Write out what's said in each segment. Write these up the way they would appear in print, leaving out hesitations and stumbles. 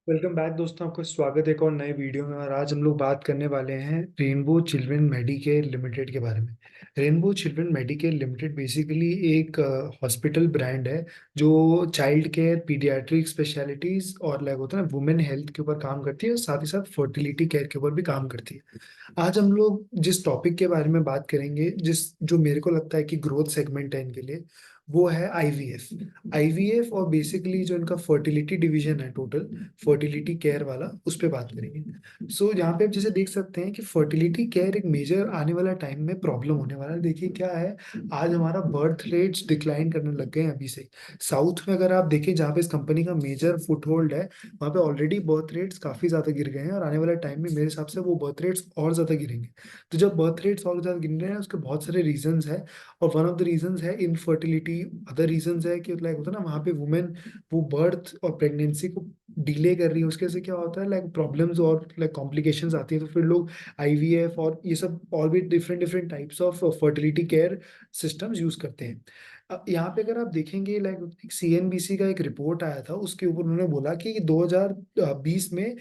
Welcome back दोस्तों, आपका स्वागत है एक और नए वीडियो में। और आज हम लोग बात करने वाले हैं रेनबो चिल्ड्रन मेडिकेयर लिमिटेड के बारे में। Rainbow children Medicare limited basically एक हॉस्पिटल ब्रांड है जो चाइल्ड केयर, पीडियाट्रिक स्पेशलिटीज और लाइक होता है ना वुमेन हेल्थ के ऊपर काम करती है, और साथ ही साथ फर्टिलिटी केयर के ऊपर भी काम करती है। आज हम लोग जिस टॉपिक के बारे में बात करेंगे, जिस जो मेरे को लगता है कि ग्रोथ सेगमेंट है इनके लिए, वो है आईवीएफ। आईवीएफ और बेसिकली जो इनका फर्टिलिटी डिवीजन है, टोटल फर्टिलिटी केयर वाला, उस पे बात करेंगे। यहाँ पे आप जैसे देख सकते हैं कि फर्टिलिटी केयर एक मेजर आने वाला टाइम में प्रॉब्लम होने वाला है। देखिए क्या है, आज हमारा बर्थ रेट्स डिक्लाइन करने लग गए हैं अभी से। साउथ में अगर आप देखें, जहाँ पे इस कंपनी का मेजर फुट होल्ड है, वहाँ पे ऑलरेडी बर्थ रेट्स काफी ज्यादा गिर गए हैं, और आने वाले टाइम में मेरे हिसाब से वो बर्थ रेट्स और ज्यादा गिरेंगे। तो जब बर्थ रेट्स और ज्यादा गिर रहे हैं, उसके बहुत सारे रीजंस है, और वन ऑफ द रीजंस है इनफर्टिलिटी। अदर रीजंस है कि लाइक होता है ना, वहाँ पे वुमेन वो बर्थ और प्रेगनेंसी को डिले कर रही है, उसके से क्या होता है, लाइक प्रॉब्लम्स और लाइक कॉम्प्लिकेशंस आती है। तो फिर लोग आईवीएफ और ये सब और भी different different types of fertility care systems use करते हैं। यहाँ पे अगर आप देखेंगे, लाइक सीएनबीसी का एक रिपोर्ट आया था, उसके ऊपर उन्होंने बोला कि 2020 में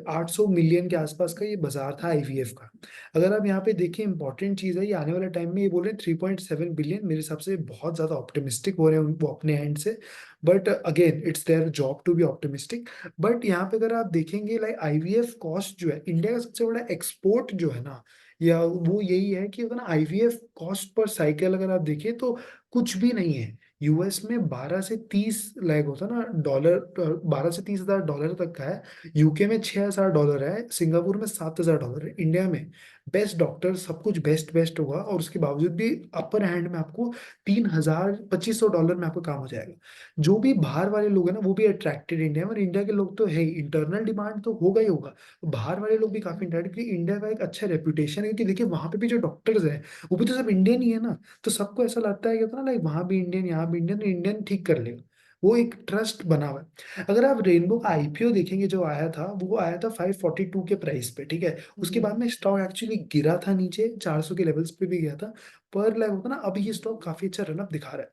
800 मिलियन के आसपास का ये बाजार था आईवीएफ का। अगर आप यहाँ पे देखिए, इंपॉर्टेंट चीज है, ये आने वाले टाइम में ये बोल रहे हैं 3.7 बिलियन। मेरे हिसाब से बहुत ज्यादा ऑप्टिमिस्टिक हो रहे हैं वो अपने एंड से। But again it's their job to be optimistic. But यहाँ पे अगर आप देखेंगे, लाइक आईवीएफ कॉस्ट जो है, इंडिया का सबसे बड़ा एक्सपोर्ट जो है ना, या वो यही है कि अगर ना आईवीएफ कॉस्ट पर साइकिल अगर आप देखें तो कुछ भी नहीं है। यूएस में 12 से 30 लाख होता है ना डॉलर, 12 से 30 हजार डॉलर तक का है। यूके में 6 हजार डॉलर है, सिंगापुर में 7 हजार डॉलर है। इंडिया में बेस्ट डॉक्टर, सब कुछ बेस्ट बेस्ट होगा, और उसके बावजूद भी अपर हैंड में आपको 3,000 2500 डॉलर में आपका काम हो जाएगा। जो भी बाहर वाले लोग हैं ना, वो भी अट्रैक्टेड इंडिया में, और इंडिया के लोग तो है ही, इंटरनल डिमांड तो होगा ही होगा। तो बाहर वाले लोग भी काफी इंटरेक्ट, क्योंकि इंडिया का एक अच्छा रेपुटेशन है। क्योंकि देखिए वहां पे भी जो डॉक्टर्स हैं, वो भी तो सब इंडियन ही है ना। तो सबको ऐसा लगता है कि ना, लाइक वहां भी इंडियन, यहाँ भी इंडियन, इंडियन ठीक कर लेगा। वो एक ट्रस्ट बना हुआ है। अगर आप रेनबो का आईपीओ देखेंगे, जो आया था वो आया था 542 के प्राइस पे, ठीक है। उसके बाद में स्टॉक एक्चुअली गिरा था नीचे, 400 के लेवल्स पे भी गया था। पर लाइक होता ना, अभी ये स्टॉक काफी अच्छा रनअप दिखा रहा है।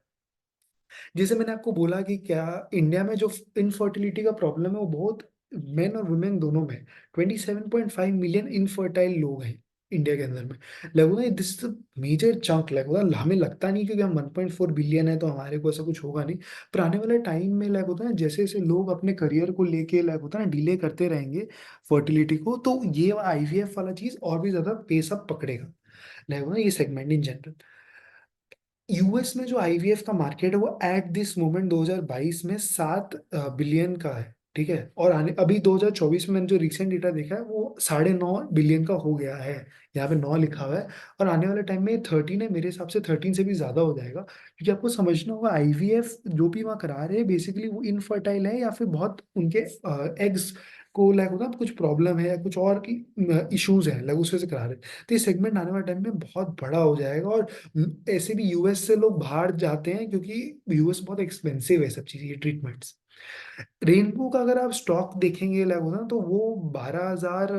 जैसे मैंने आपको बोला कि क्या इंडिया में जो इनफर्टिलिटी का प्रॉब्लम है, वो बहुत मेन और वुमेन दोनों में। 27.5 मिलियन इनफर्टाइल लोग हैं इंडिया के अंदर में। लगभग दिस मेजर चंक, लगभग हमें लगता नहीं, क्योंकि हम 1.4 बिलियन है तो हमारे को ऐसा कुछ होगा नहीं। पर आने वाले टाइम में लाइक होता है, जैसे जैसे लोग अपने करियर को लेके लाइक होता है ना डिले करते रहेंगे फर्टिलिटी को, तो ये आईवीएफ वाला चीज और भी ज्यादा पेस अप पकड़ेगा, लाइक होता है ये सेगमेंट इन जनरल। यूएस में जो आईवीएफ का मार्केट है, वो एट दिस मोमेंट 2022 में 7 बिलियन का है, ठीक है। और आने अभी 2024 में मैंने जो रिसेंट डेटा देखा है, वो 9.5 बिलियन का हो गया है। यहाँ पे 9 लिखा हुआ है। और आने वाले टाइम में 13 है, मेरे हिसाब से 13 से भी ज्यादा हो जाएगा, क्योंकि आपको समझना होगा आईवीएफ जो भी वहाँ करा रहे हैं, बेसिकली वो इनफर्टाइल है, या फिर बहुत उनके एग्स को लाइक होता है कुछ प्रॉब्लम है, या कुछ और इश्यूज है, लाइक उसके से करा रहे हैं। तो ये सेगमेंट आने वाले टाइम में बहुत बड़ा हो जाएगा। और ऐसे भी यूएस से लोग बाहर जाते हैं, क्योंकि यूएस बहुत एक्सपेंसिव है सब चीजें, ये ट्रीटमेंट्स। रेनबो का अगर आप स्टॉक देखेंगे लाइक होता है ना, तो वो 12,000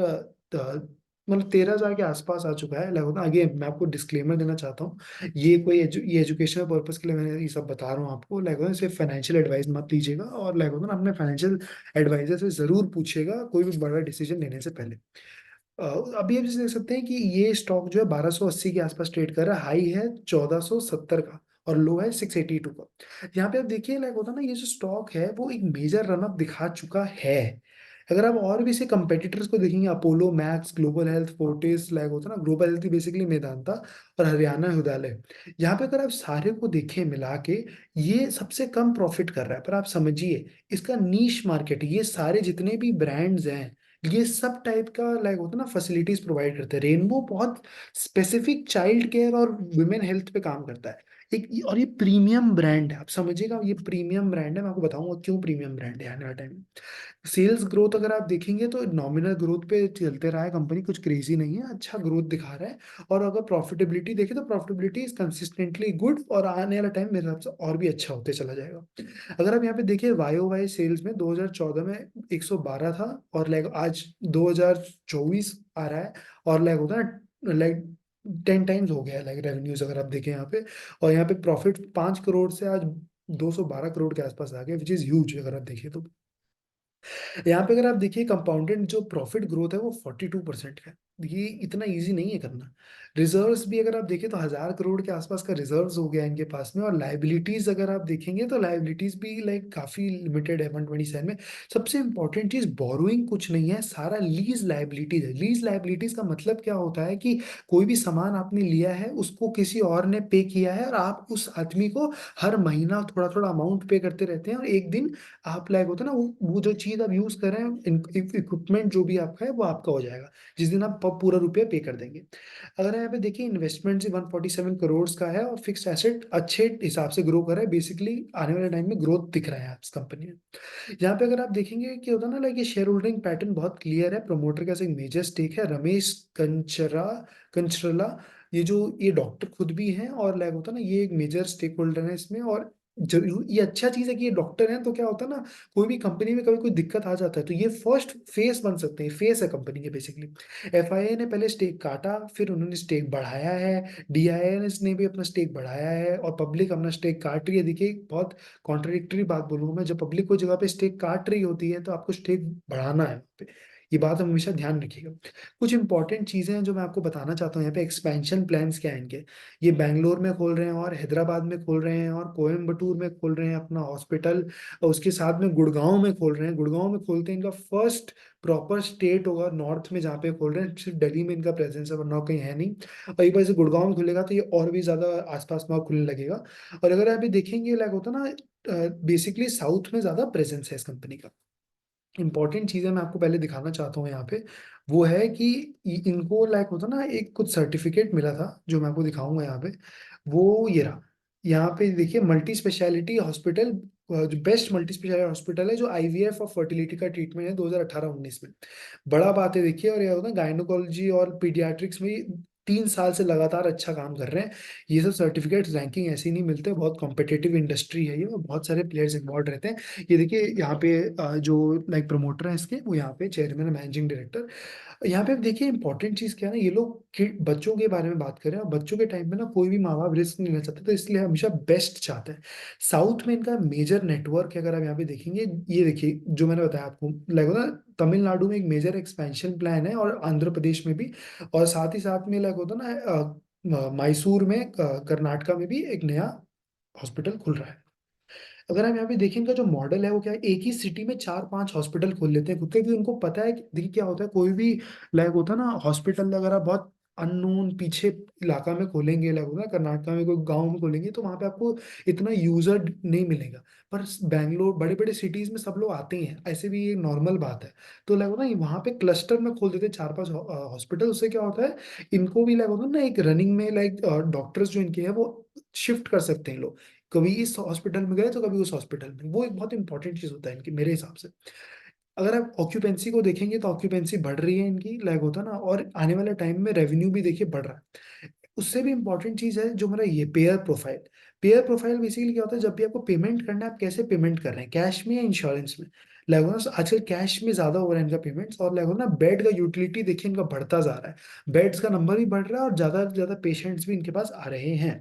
मतलब 13,000 के आसपास आ चुका है। लाइक होता है, आगे मैं आपको डिस्क्लेमर देना चाहता हूँ, ये कोई ये एजुकेशनल पर्पज के लिए मैंने ये सब बता रहा हूँ आपको। लाइक होता है, सिर्फ फाइनेंशियल एडवाइस मत लीजिएगा, और लाइक होता है ना, अपने फाइनेंशियल एडवाइजर से जरूर पूछिएगा कोई भी बड़ा डिसीजन लेने से पहले। अ, अभी आप जैसे देख सकते हैं कि ये स्टॉक जो है 1280 के आसपास ट्रेड कर रहा है। हाई है 1470 का, और लो है 682 का। यहाँ पे आप देखिए, लाइक होता है ना, ये जो स्टॉक है वो एक मेजर रनअप दिखा चुका है। अगर आप और भी इसे कंपेटिटर्स को देखेंगे, Apollo max, global health, Fortis, like होता है ना, ग्लोबल हेल्थ बेसिकली मेदांता और हरियाणा हृदयालय, यहाँ पे अगर आप सारे को देखें मिला के, ये सबसे कम प्रॉफिट कर रहा है। पर आप समझिए, इसका नीश मार्केट, ये सारे जितने भी ब्रांड्स हैं, ये सब टाइप का लाइक होता है ना फैसिलिटीज प्रोवाइड करते हैं। रेनबो बहुत स्पेसिफिक चाइल्ड केयर और वुमेन हेल्थ पे काम करता है। और ये प्रीमियम ब्रांड है, आप समझिएगा, ये प्रीमियम ब्रांड है। मैं आपको बताऊंगा क्यों प्रीमियम ब्रांड है आने वाले टाइम में। सेल्स ग्रोथ अगर आप देखेंगे तो नॉमिनल ग्रोथ पे चलते रहा है कंपनी, कुछ क्रेजी नहीं है, अच्छा ग्रोथ दिखा रहा है। और अगर प्रॉफिटेबिलिटी देखें, तो प्रॉफिटेबिलिटी इज कंसिस्टेंटली गुड, और आने वाला टाइम मेरे हिसाब से और भी अच्छा होते चला जाएगा। अगर आप यहाँ पे देखिए, वाई वाई सेल्स में 2014 में 112 था, और लाइक आज 2024 आ रहा है, और लाइक होता है लाइक 10 टाइम्स हो गया है लाइक रेवेन्यूज, अगर आप देखें यहाँ पे। और यहाँ पे प्रॉफिट 5 करोड़ से आज 212 करोड़ के आसपास आ गया, विच इज ह्यूज अगर आप देखिए तो। यहाँ पे अगर आप देखिए कंपाउंडेड जो प्रॉफिट ग्रोथ है वो 42% का है। ये इतना इजी नहीं है करना। रिजर्व्स भी अगर आप देखें तो 1,000 करोड़ के आसपास का रिजर्व्स हो गया इनके पास में, और लाइबिलिटीज अगर आप देखेंगे तो लाइबिलिटीज भी लाइक काफी लिमिटेड है 127 में। सबसे इंपॉर्टेंट चीज, बोरोइंग कुछ नहीं है, सारा लीज लाइबिलिटीज है। लीज लाइबिलिटीज का मतलब क्या होता है कि कोई भी सामान आपने लिया है उसको किसी और ने पे किया है, और आप उस आदमी को हर महीना थोड़ा थोड़ा अमाउंट पे करते रहते हैं, और एक दिन आप लाइक होता है ना, वो जो चीज आप यूज कर रहे हैं, इक्विपमेंट जो भी आपका है वो आपका हो जाएगा जिस दिन आप पूरा रुपया पे कर देंगे। अगर यहाँ पे देखिए इन्वेस्टमेंट 147 करोड़ का है, और फिक्स्ड एसेट अच्छे हिसाब से ग्रो कर रहा है। बेसिकली आने वाले टाइम में ग्रोथ दिख रहा है इस कंपनी में। यहाँ पे अगर आप देखेंगे कि होता है ना, लाइक ये शेयर होल्डिंग पैटर्न बहुत क्लियर है। प्रमोटर का एक मेजर स्टेक है रमेश कंचरला। ये डॉक्टर खुद भी हैं, और लाइक होता है ना, ये एक मेजर स्टेक होल्डर है इसमें। और जरूर ये अच्छा चीज है कि ये डॉक्टर हैं, तो क्या होता है ना, कोई भी कंपनी में कभी कोई दिक्कत आ जाता है तो ये फर्स्ट फेस बन सकते हैं। फेस है कंपनी के बेसिकली। एफआईआई ने पहले स्टेक काटा, फिर उन्होंने स्टेक बढ़ाया है। डीआईएनएस ने भी अपना स्टेक बढ़ाया है, और पब्लिक अपना स्टेक काट रही है। देखिए बहुत कॉन्ट्रडिक्टरी बात बोलूंगा मैं, जब पब्लिक कोई जगह पे स्टेक काट रही होती है तो आपको स्टेक बढ़ाना है वहाँ पे। ये बात हम हमेशा ध्यान रखिएगा। कुछ इंपॉर्टेंट चीजें हैं जो मैं आपको बताना चाहता हूँ यहाँ पे। एक्सपेंशन प्लान्स क्या है इनके। ये बैंगलोर में खोल रहे हैं, और हैदराबाद में खोल रहे हैं, और कोयम्बटूर में खोल रहे हैं अपना हॉस्पिटल, और उसके साथ में गुड़गांव में खोल रहे हैं। गुड़गांव में खोलते हैं, इनका फर्स्ट प्रॉपर स्टेट होगा नॉर्थ में जहाँ पे खोल रहे हैं। सिर्फ दिल्ली में इनका प्रेजेंस है, वरना कहीं है नहीं। और एक बार से गुड़गांव में खुलेगा तो ये और भी ज्यादा आसपास में खुलने लगेगा। और अगर आप भी देखेंगे लाइक होता ना, बेसिकली साउथ में ज्यादा प्रेजेंस है इस कंपनी का। इंपॉर्टेंट चीजें मैं आपको पहले दिखाना चाहता हूँ यहाँ पे, वो है कि इनको लाइक होता ना, एक कुछ सर्टिफिकेट मिला था जो मैं आपको दिखाऊंगा यहाँ पे। वो ये रहा। यहाँ पे देखिए मल्टी स्पेशलिटी हॉस्पिटल, जो बेस्ट मल्टी स्पेशलिटी हॉस्पिटल है जो आईवीएफ और फर्टिलिटी का ट्रीटमेंट है 2018-19 में। बड़ा बात है देखिए। और ये होता है गायनोकोलॉजी और पीडियाट्रिक्स में 3 साल से लगातार अच्छा काम कर रहे हैं। ये सब सर्टिफिकेट रैंकिंग ऐसे ही नहीं मिलते, बहुत कॉम्पिटेटिव इंडस्ट्री है ये, और बहुत सारे प्लेयर्स इन्वॉल्व रहते हैं। ये देखिए यहाँ पे जो लाइक प्रमोटर है इसके, वो यहाँ पे चेयरमैन मैनेजिंग डायरेक्टर। यहाँ पे आप देखिए इंपॉर्टेंट चीज क्या है ना, ये लोग बच्चों के बारे में बात कर रहे हैं, और बच्चों के टाइम में ना कोई भी माँ बाप रिस्क नहीं लेना चाहते, तो इसलिए हमेशा बेस्ट चाहते हैं। साउथ में इनका मेजर नेटवर्क है, अगर आप यहाँ पे देखेंगे। ये देखिए जो मैंने बताया आपको, लगो ना, तमिलनाडु में एक मेजर एक्सपेंशन प्लान है, और आंध्र प्रदेश में भी। और साथ ही साथ में लग होता ना, मैसूर में, कर्नाटका में भी एक नया हॉस्पिटल खुल रहा है। अगर हम यहाँ पे देखें, इनका जो मॉडल है वो क्या है, एक ही सिटी में 4-5 हॉस्पिटल खोल लेते हैं खुद के, क्योंकि उनको पता है कि देखिए क्या होता है, कोई भी लाइक होता है ना हॉस्पिटल अगर आप बहुत अननोन पीछे इलाका में खोलेंगे, लाइक होता है कर्नाटका में कोई गांव में खोलेंगे, तो वहां पे आपको इतना यूजर नहीं मिलेगा। पर बैंगलोर बड़े बड़े सिटीज में सब लोग आते हैं, ऐसे भी ये नॉर्मल बात है। तो लाइक होता है वहां पे क्लस्टर में खोल देते हैं 4-5 हॉस्पिटल। उससे क्या होता है, इनको भी लाइक होता है ना, एक रनिंग में लाइक डॉक्टर्स जो इनके हैं वो शिफ्ट कर सकते हैं लोग। कभी इस हॉस्पिटल में गए तो कभी उस हॉस्पिटल में, वो एक बहुत इंपॉर्टेंट चीज होता है इनकी मेरे हिसाब से। अगर आप ऑक्यूपेंसी को देखेंगे तो ऑक्यूपेंसी बढ़ रही है इनकी, लाइक होता है ना, और आने वाले टाइम में रेवेन्यू भी देखिए बढ़ रहा है। उससे भी इंपॉर्टेंट चीज है जो मेरा ये pair profile. Pair profile basically क्या होता है, जब भी आपको पेमेंट करना है आप कैसे पेमेंट कर रहे हैं, कैश में या इंश्योरेंस में। लाइक होना आजकल कैश में ज्यादा हो रहा है इनका पेमेंट्स, और लाइक होना बेड का यूटिलिटी देखिए इनका बढ़ता जा रहा है। बेड्स का नंबर भी बढ़ रहा है, और ज्यादा से ज्यादा पेशेंट्स भी इनके पास आ रहे हैं।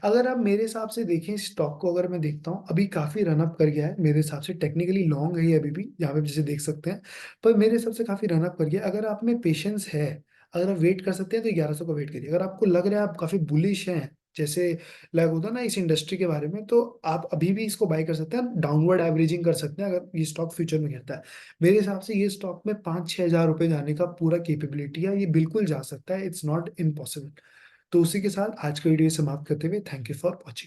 अगर आप मेरे हिसाब से देखें स्टॉक को, अगर मैं देखता हूँ अभी काफी रनअप कर गया है मेरे हिसाब से। टेक्निकली लॉन्ग है ये अभी भी, यहाँ पे जैसे देख सकते हैं। पर मेरे हिसाब से काफी रनअप कर गया। अगर आप में पेशेंस है, अगर आप वेट कर सकते हैं तो 1100 का वेट करिए। अगर आपको लग रहा है आप काफी बुलिश हैं, जैसे लग होता है ना इस इंडस्ट्री के बारे में, तो आप अभी भी इसको बाय कर सकते हैं, डाउनवर्ड एवरेजिंग कर सकते हैं अगर ये स्टॉक फ्यूचर में गिरता है। मेरे हिसाब से ये स्टॉक में 5-6 हज़ार रुपए जाने का पूरा केपेबिलिटी है, ये बिल्कुल जा सकता है, इट्स नॉट इम्पॉसिबल। तो उसी के साथ आज का वीडियो समाप्त करते हुए, थैंक यू फॉर वॉचिंग।